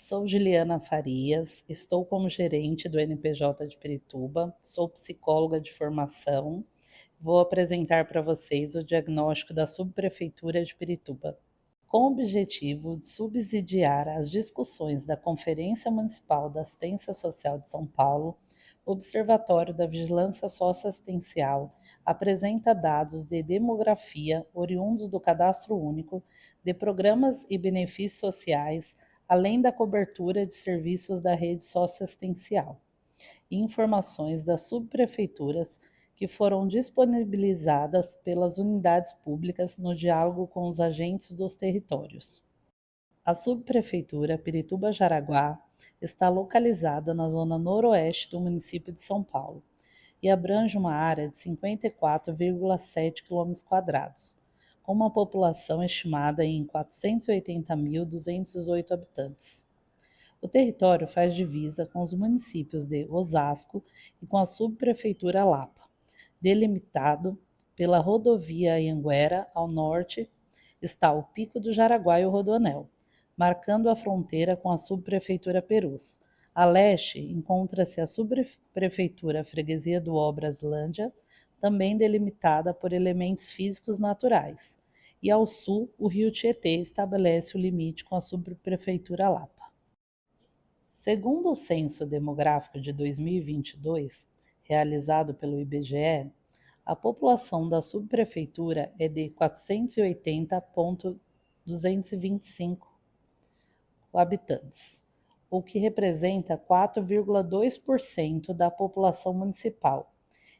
Sou Juliana Farias, estou como gerente do NPJ de Pirituba, sou psicóloga de formação. Vou apresentar para vocês o diagnóstico da Subprefeitura de Pirituba. Com o objetivo de subsidiar as discussões da Conferência Municipal da Assistência Social de São Paulo, o Observatório da Vigilância Socioassistencial apresenta dados de demografia oriundos do Cadastro Único de programas e benefícios sociais, além da cobertura de serviços da rede socioassistencial, e informações das subprefeituras que foram disponibilizadas pelas unidades públicas no diálogo com os agentes dos territórios. A subprefeitura Pirituba-Jaraguá está localizada na zona noroeste do município de São Paulo e abrange uma área de 54,7 km², com uma população estimada em 480.218 habitantes. O território faz divisa com os municípios de Osasco e com a subprefeitura Lapa, delimitado pela rodovia Anhanguera. Ao norte está o Pico do Jaraguá e o Rodoanel, marcando a fronteira com a subprefeitura Perus. A leste encontra-se a subprefeitura Freguesia do Obraslândia, também delimitada por elementos físicos naturais. E ao sul, o rio Tietê estabelece o limite com a subprefeitura Lapa. Segundo o Censo Demográfico de 2022, realizado pelo IBGE, a população da subprefeitura é de 480.225 habitantes, o que representa 4,2% da população municipal.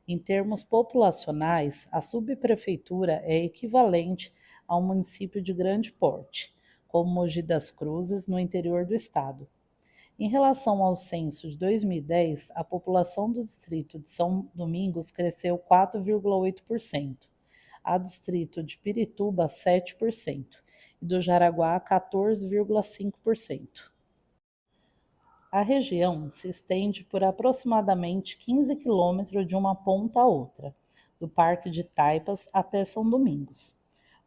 Em termos populacionais, a subprefeitura é equivalente a um município de grande porte, como Mogi das Cruzes, no interior do estado. Em relação ao censo de 2010, a população do distrito de São Domingos cresceu 4,8%, a do distrito de Pirituba 7% e do Jaraguá 14,5%. A região se estende por aproximadamente 15 quilômetros de uma ponta a outra, do Parque de Taipas até São Domingos,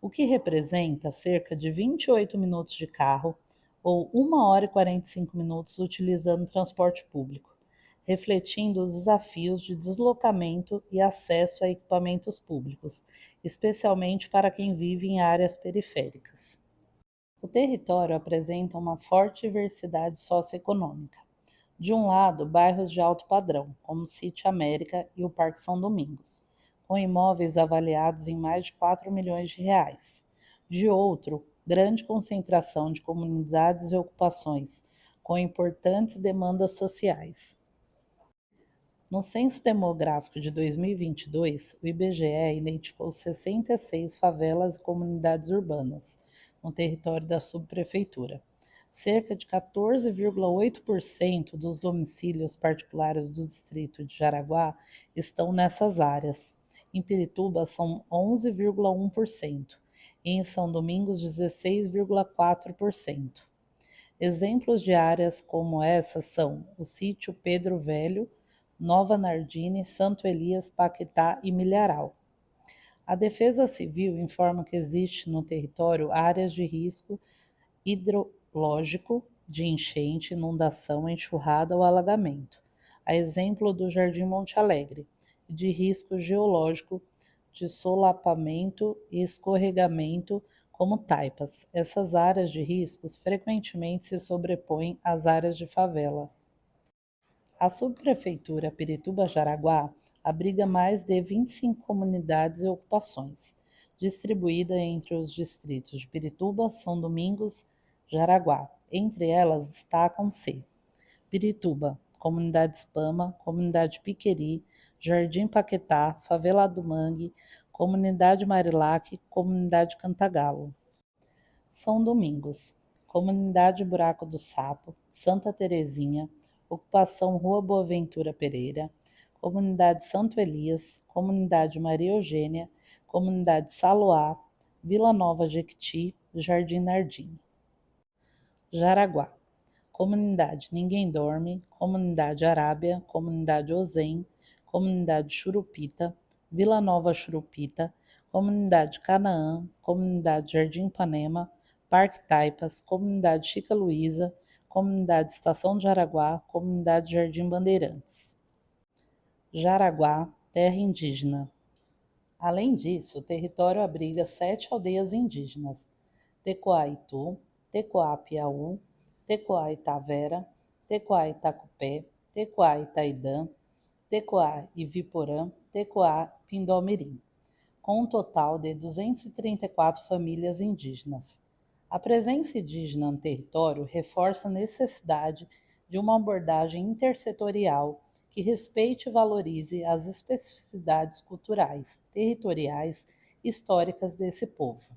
o que representa cerca de 28 minutos de carro ou 1 hora e 45 minutos utilizando transporte público, refletindo os desafios de deslocamento e acesso a equipamentos públicos, especialmente para quem vive em áreas periféricas. O território apresenta uma forte diversidade socioeconômica. De um lado, bairros de alto padrão, como o Sítio América e o Parque São Domingos, com imóveis avaliados em mais de 4 milhões de reais. De outro, grande concentração de comunidades e ocupações, com importantes demandas sociais. No Censo Demográfico de 2022, o IBGE identificou 66 favelas e comunidades urbanas no território da subprefeitura. Cerca de 14,8% dos domicílios particulares do distrito de Jaraguá estão nessas áreas. Em Pirituba são 11,1% e em São Domingos 16,4%. Exemplos de áreas como essas são o sítio Pedro Velho, Nova Nardini, Santo Elias, Paquetá e Milharal. A Defesa Civil informa que existe no território áreas de risco hidrológico de enchente, inundação, enxurrada ou alagamento, a exemplo do Jardim Monte Alegre, e de risco geológico de solapamento e escorregamento, como taipas. Essas áreas de riscos frequentemente se sobrepõem às áreas de favela. A subprefeitura Pirituba-Jaraguá abriga mais de 25 comunidades e ocupações, distribuída entre os distritos de Pirituba, São Domingos, Jaraguá. Entre elas destacam-se Pirituba, Comunidade Espama, Comunidade Piqueri, Jardim Paquetá, Favela do Mangue, Comunidade Marilac, Comunidade Cantagalo. São Domingos, Comunidade Buraco do Sapo, Santa Terezinha, Ocupação Rua Boaventura Pereira, Comunidade Santo Elias, Comunidade Maria Eugênia, Comunidade Saloá, Vila Nova Jequiti, Jardim Nardim. Jaraguá, Comunidade Ninguém Dorme, Comunidade Arábia, Comunidade Ozem, Comunidade Churupita, Vila Nova Churupita, Comunidade Canaã, Comunidade Jardim Ipanema, Parque Taipas, Comunidade Chica Luísa, Comunidade Estação de Jaraguá, Comunidade Jardim Bandeirantes. Jaraguá, terra indígena. Além disso, o território abriga 7 aldeias indígenas: Tecoá-Itu, Tecoá-Piauí, Tecoá-Itavera, Tecoá-Itacupé, Tecoá-Itaidã, Tecoá-Iviporã, Tecoá-Pindomirim, com um total de 234 famílias indígenas. A presença indígena no território reforça a necessidade de uma abordagem intersetorial que respeite e valorize as especificidades culturais, territoriais e históricas desse povo.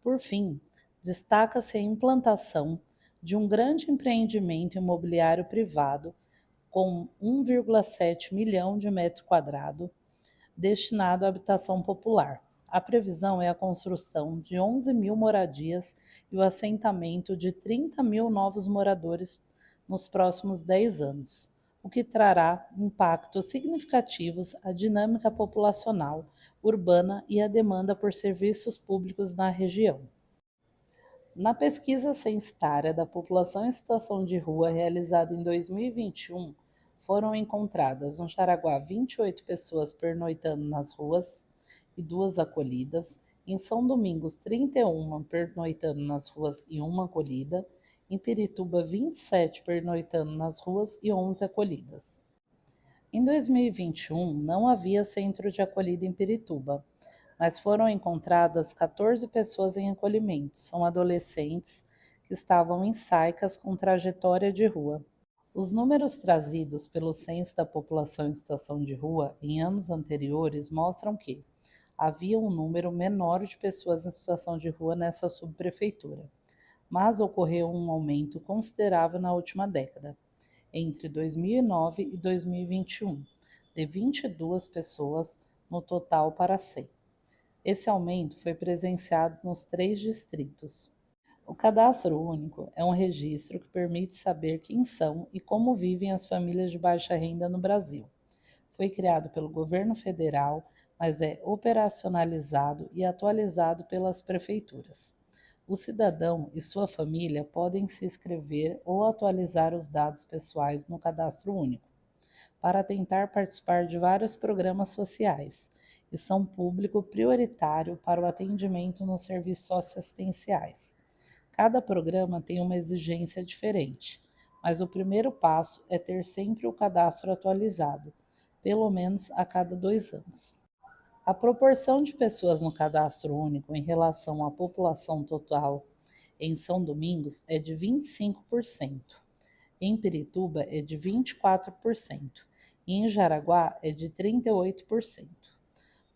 Por fim, destaca-se a implantação de um grande empreendimento imobiliário privado com 1,7 milhão de metros quadrados destinado à habitação popular. A previsão é a construção de 11 mil moradias e o assentamento de 30 mil novos moradores nos próximos 10 anos, o que trará impactos significativos à dinâmica populacional urbana e à demanda por serviços públicos na região. Na pesquisa censitária da população em situação de rua realizada em 2021, foram encontradas no Jaraguá 28 pessoas pernoitando nas ruas e 2 acolhidas, em São Domingos 31 pernoitando nas ruas e 1 acolhida, em Pirituba 27 pernoitando nas ruas e 11 acolhidas. Em 2021, não havia centro de acolhida em Pirituba, mas foram encontradas 14 pessoas em acolhimento. São adolescentes que estavam em saicas com trajetória de rua. Os números trazidos pelo Censo da População em Situação de Rua em anos anteriores mostram que havia um número menor de pessoas em situação de rua nessa subprefeitura, mas ocorreu um aumento considerável na última década, entre 2009 e 2021, de 22 pessoas no total para 100. Esse aumento foi presenciado nos 3 distritos. O Cadastro Único é um registro que permite saber quem são e como vivem as famílias de baixa renda no Brasil. Foi criado pelo governo federal, mas é operacionalizado e atualizado pelas prefeituras. O cidadão e sua família podem se inscrever ou atualizar os dados pessoais no Cadastro Único, para tentar participar de vários programas sociais e são público prioritário para o atendimento nos serviços socioassistenciais. Cada programa tem uma exigência diferente, mas o primeiro passo é ter sempre o cadastro atualizado, pelo menos a cada 2 anos. A proporção de pessoas no cadastro único em relação à população total em São Domingos é de 25%, em Pirituba é de 24% e em Jaraguá é de 38%.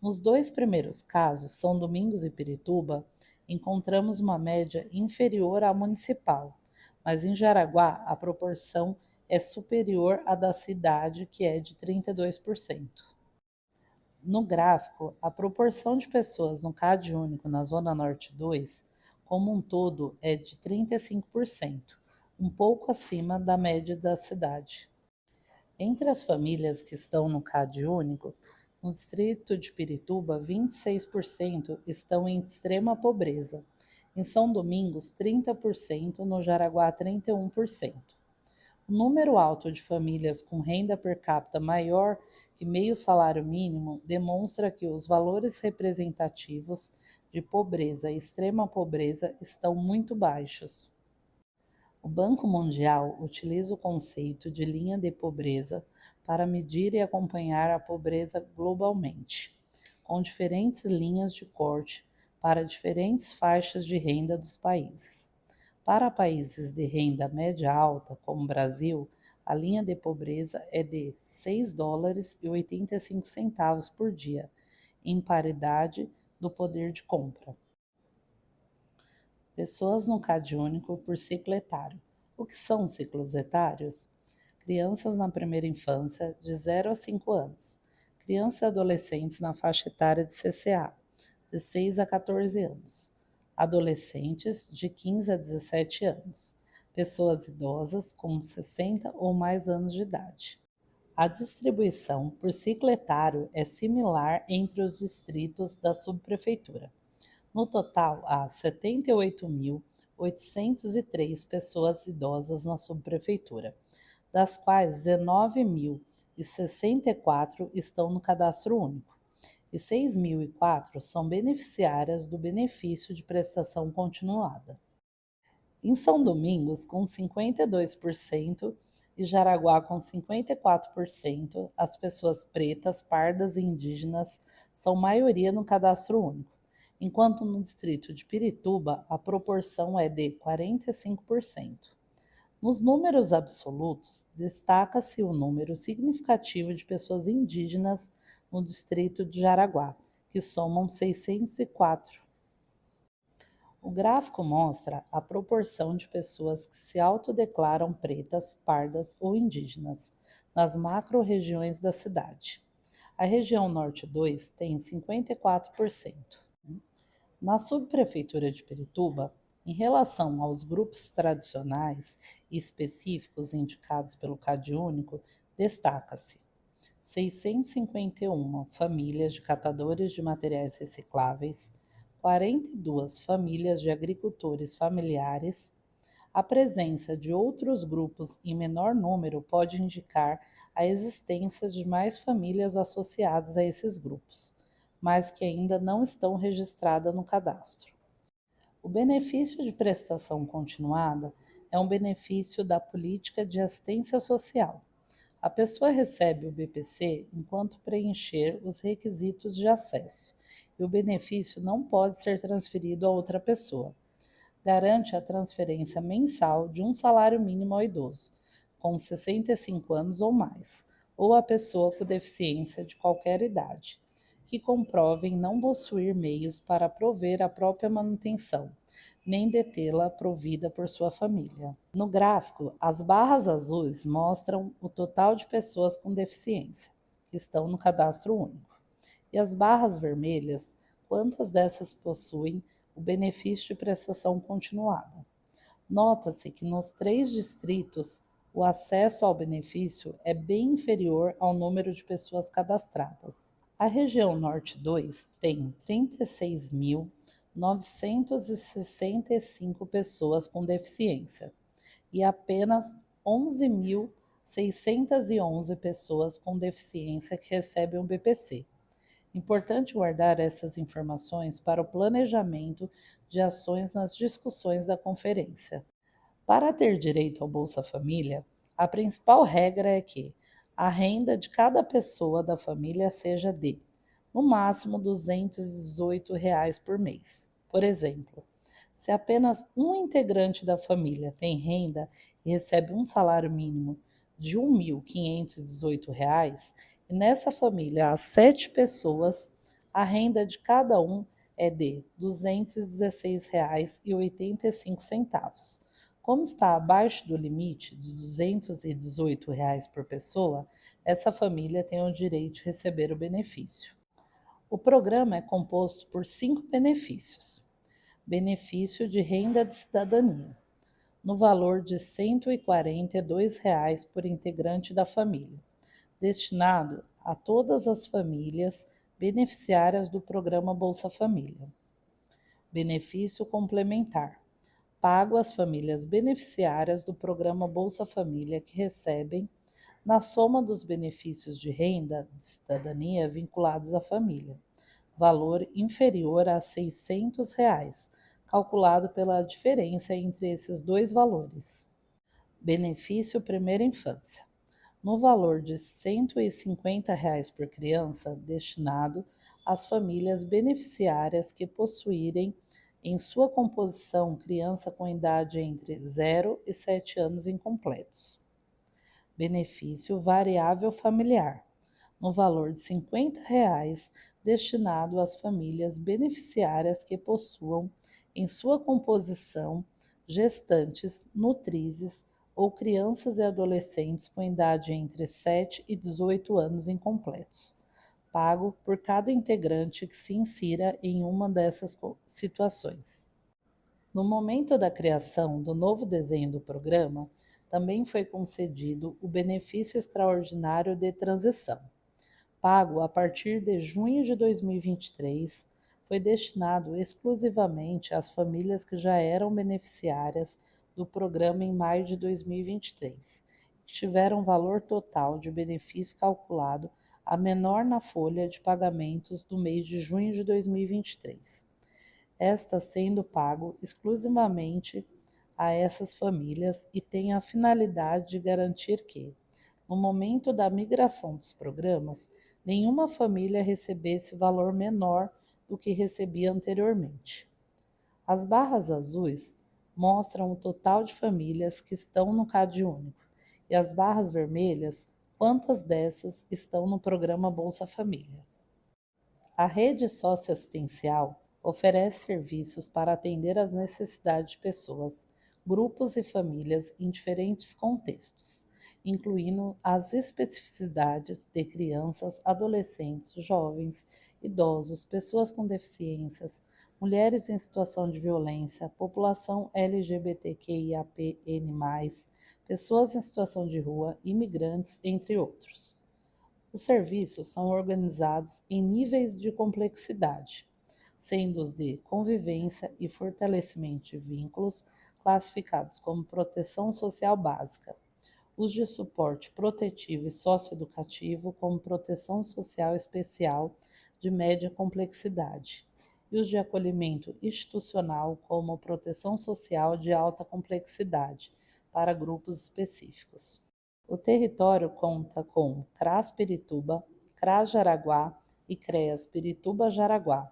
Nos 2 primeiros casos, São Domingos e Pirituba, encontramos uma média inferior à municipal, mas em Jaraguá a proporção é superior à da cidade, que é de 32%. No gráfico, a proporção de pessoas no CAD único na Zona Norte 2, como um todo, é de 35%, um pouco acima da média da cidade. Entre as famílias que estão no CAD único, no distrito de Pirituba, 26% estão em extrema pobreza. Em São Domingos, 30%, no Jaraguá, 31%. O número alto de famílias com renda per capita maior que meio salário mínimo demonstra que os valores representativos de pobreza e extrema pobreza estão muito baixos. O Banco Mundial utiliza o conceito de linha de pobreza para medir e acompanhar a pobreza globalmente, com diferentes linhas de corte para diferentes faixas de renda dos países. Para países de renda média alta, como o Brasil, a linha de pobreza é de $6,85 por dia, em paridade do poder de compra. Pessoas no CAD único por ciclo etário. O que são ciclos etários? Crianças na primeira infância, de 0 a 5 anos. Crianças e adolescentes na faixa etária de CCA, de 6 a 14 anos. Adolescentes, de 15 a 17 anos. Pessoas idosas com 60 ou mais anos de idade. A distribuição por ciclo etário é similar entre os distritos da subprefeitura. No total, há 78.000 803 pessoas idosas na subprefeitura, das quais 19.064 estão no cadastro único e 6.004 são beneficiárias do benefício de prestação continuada. Em São Domingos, com 52% e Jaraguá, com 54%, as pessoas pretas, pardas e indígenas são maioria no cadastro único, enquanto no distrito de Pirituba a proporção é de 45%. Nos números absolutos, destaca-se o número significativo de pessoas indígenas no distrito de Jaraguá, que somam 604. O gráfico mostra a proporção de pessoas que se autodeclaram pretas, pardas ou indígenas nas macro-regiões da cidade. A região Norte 2 tem 54%. Na subprefeitura de Pirituba, em relação aos grupos tradicionais e específicos indicados pelo CadÚnico, destaca-se 651 famílias de catadores de materiais recicláveis, 42 famílias de agricultores familiares. A presença de outros grupos em menor número pode indicar a existência de mais famílias associadas a esses grupos, mas que ainda não estão registradas no cadastro. O benefício de prestação continuada é um benefício da política de assistência social. A pessoa recebe o BPC enquanto preencher os requisitos de acesso e o benefício não pode ser transferido a outra pessoa. Garante a transferência mensal de um salário mínimo ao idoso, com 65 anos ou mais, ou a pessoa com deficiência de qualquer idade, que comprovem não possuir meios para prover a própria manutenção, nem detê-la provida por sua família. No gráfico, as barras azuis mostram o total de pessoas com deficiência, que estão no cadastro único, e as barras vermelhas, quantas dessas possuem o benefício de prestação continuada. Nota-se que nos 3 distritos, o acesso ao benefício é bem inferior ao número de pessoas cadastradas. A região Norte 2 tem 36.965 pessoas com deficiência e apenas 11.611 pessoas com deficiência que recebem o BPC. Importante guardar essas informações para o planejamento de ações nas discussões da conferência. Para ter direito ao Bolsa Família, a principal regra é que a renda de cada pessoa da família seja de, no máximo, R$ 218 por mês. Por exemplo, se apenas um integrante da família tem renda e recebe um salário mínimo de R$ 1.518, e nessa família há 7 pessoas, a renda de cada um é de R$ 216,85. Como está abaixo do limite de R$ 218 por pessoa, essa família tem o direito de receber o benefício. O programa é composto por 5 benefícios. Benefício de renda de cidadania, no valor de R$ 142 por integrante da família, destinado a todas as famílias beneficiárias do programa Bolsa Família. Benefício complementar, pago às famílias beneficiárias do programa Bolsa Família que recebem, na soma dos benefícios de renda de cidadania vinculados à família, valor inferior a R$ 600, calculado pela diferença entre esses dois valores. Benefício Primeira Infância, no valor de R$ 150 por criança, destinado às famílias beneficiárias que possuírem em sua composição criança com idade entre 0 e 7 anos incompletos. Benefício Variável Familiar, no valor de R$ 50, destinado às famílias beneficiárias que possuam em sua composição gestantes, nutrizes ou crianças e adolescentes com idade entre 7 e 18 anos incompletos, pago por cada integrante que se insira em uma dessas situações. No momento da criação do novo desenho do programa, também foi concedido o benefício extraordinário de transição, pago a partir de junho de 2023, foi destinado exclusivamente às famílias que já eram beneficiárias do programa em maio de 2023, que tiveram valor total de benefício calculado a menor na folha de pagamentos do mês de junho de 2023, esta sendo pago exclusivamente a essas famílias e tem a finalidade de garantir que, no momento da migração dos programas, nenhuma família recebesse valor menor do que recebia anteriormente. As barras azuis mostram o total de famílias que estão no CadÚnico e as barras vermelhas, quantas dessas estão no programa Bolsa Família. A rede socioassistencial oferece serviços para atender às necessidades de pessoas, grupos e famílias em diferentes contextos, incluindo as especificidades de crianças, adolescentes, jovens, idosos, pessoas com deficiências, mulheres em situação de violência, população LGBTQIAPN+, pessoas em situação de rua, imigrantes, entre outros. Os serviços são organizados em níveis de complexidade, sendo os de convivência e fortalecimento de vínculos classificados como proteção social básica, os de suporte protetivo e socioeducativo como proteção social especial de média complexidade, e os de acolhimento institucional como proteção social de alta complexidade para grupos específicos. O território conta com CRAS Pirituba, CRAS Jaraguá e CREAS Pirituba Jaraguá,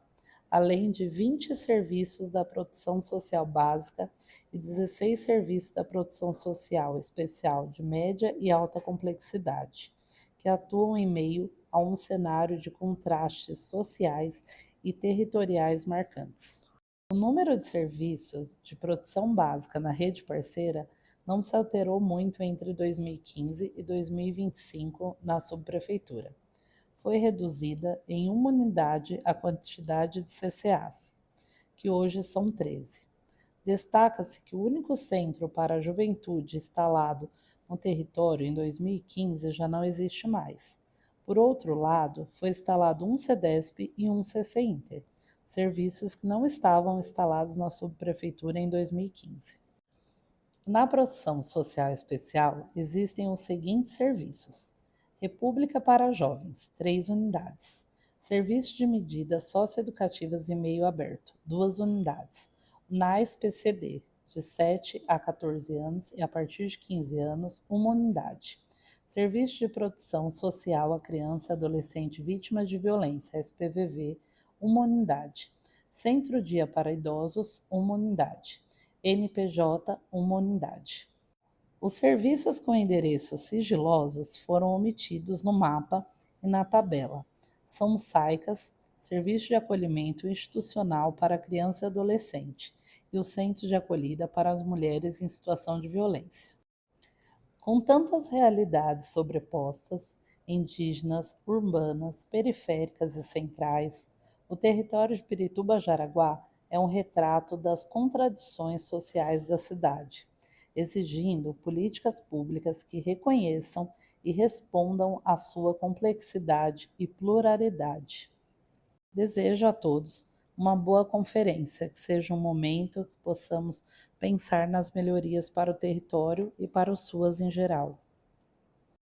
além de 20 serviços da proteção social básica e 16 serviços da proteção social especial de média e alta complexidade, que atuam em meio a um cenário de contrastes sociais e territoriais marcantes. O número de serviços de proteção básica na rede parceira não se alterou muito entre 2015 e 2025 na subprefeitura. Foi reduzida em uma unidade a quantidade de CCAs, que hoje são 13. Destaca-se que o único centro para a juventude instalado no território em 2015 já não existe mais. Por outro lado, foi instalado um CEDESP e um CC Inter, serviços que não estavam instalados na subprefeitura em 2015. Na proteção social especial, existem os seguintes serviços: República para Jovens, 3 unidades. Serviço de medidas socioeducativas em meio aberto, 2 unidades. NAIS PCD, de 7 a 14 anos e a partir de 15 anos, 1 unidade. Serviço de proteção social à criança e adolescente vítima de violência, SPVV, 1 unidade. Centro Dia para Idosos, 1 unidade. NPJ, 1 unidade. Os serviços com endereços sigilosos foram omitidos no mapa e na tabela. São os SAICAS, Serviço de Acolhimento Institucional para Criança e Adolescente, e os Centros de Acolhida para as Mulheres em Situação de Violência. Com tantas realidades sobrepostas, indígenas, urbanas, periféricas e centrais, o território de Pirituba-Jaraguá é um retrato das contradições sociais da cidade, exigindo políticas públicas que reconheçam e respondam à sua complexidade e pluralidade. Desejo a todos uma boa conferência, que seja um momento que possamos pensar nas melhorias para o território e para os SUAS em geral.